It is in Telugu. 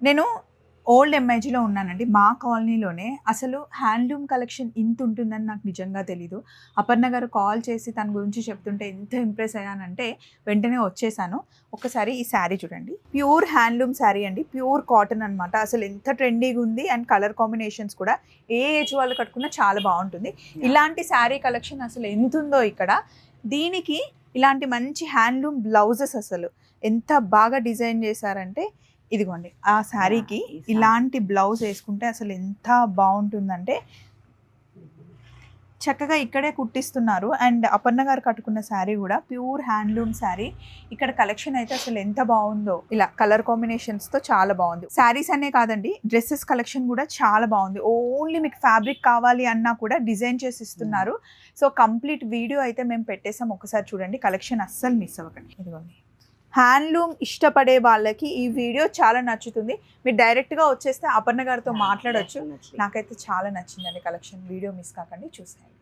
నేను ఓల్డ్ ఎంఐజీలో ఉన్నానండి. మా కాలనీలోనే అసలు హ్యాండ్లూమ్ కలెక్షన్ ఇంత ఉంటుందని నాకు నిజంగా తెలీదు. అపర్ణ గారు కాల్ చేసి తన గురించి చెప్తుంటే ఎంత ఇంప్రెస్ అయ్యానంటే వెంటనే వచ్చేసాను. ఒకసారి ఈ శారీ చూడండి. ప్యూర్ హ్యాండ్లూమ్ శారీ అండి. ప్యూర్ కాటన్ అనమాట. అసలు ఎంత ట్రెండీగా ఉంది అండ్ కలర్ కాంబినేషన్స్ కూడా ఏ ఏజ్ వాళ్ళు కట్టుకున్నా చాలా బాగుంటుంది. ఇలాంటి శారీ కలెక్షన్ అసలు ఎంత ఉందో ఇక్కడ. దీనికి ఇలాంటి మంచి హ్యాండ్లూమ్ బ్లౌజెస్ అసలు ఎంత బాగా డిజైన్ చేశారంటే ఇదిగోండి ఆ శారీకి ఇలాంటి బ్లౌజ్ వేసుకుంటే అసలు ఎంత బాగుంటుందంటే చక్కగా ఇక్కడే కుట్టిస్తున్నారు. అండ్ అపర్ణ గారు కట్టుకున్న శారీ కూడా ప్యూర్ హ్యాండ్లూమ్ శారీ. ఇక్కడ కలెక్షన్ అయితే అసలు ఎంత బాగుందో, ఇలా కలర్ కాంబినేషన్స్తో చాలా బాగుంది. శారీస్ అనే కాదండి, డ్రెస్సెస్ కలెక్షన్ కూడా చాలా బాగుంది. ఓన్లీ మీకు ఫ్యాబ్రిక్ కావాలి అన్నా కూడా డిజైన్ చేసి ఇస్తున్నారు. సో కంప్లీట్ వీడియో అయితే మేము పెట్టేసాం, ఒకసారి చూడండి. కలెక్షన్ అస్సలు మిస్ అవ్వకండి. ఇదిగోండి, హ్యాండ్లూమ్ ఇష్టపడే వాళ్ళకి ఈ వీడియో చాలా నచ్చుతుంది. మీరు డైరెక్ట్గా వచ్చేస్తే అపర్ణ గారితో మాట్లాడొచ్చు. నాకైతే చాలా నచ్చిందండి కలెక్షన్. వీడియో మిస్ కాకండి, చూసేయండి.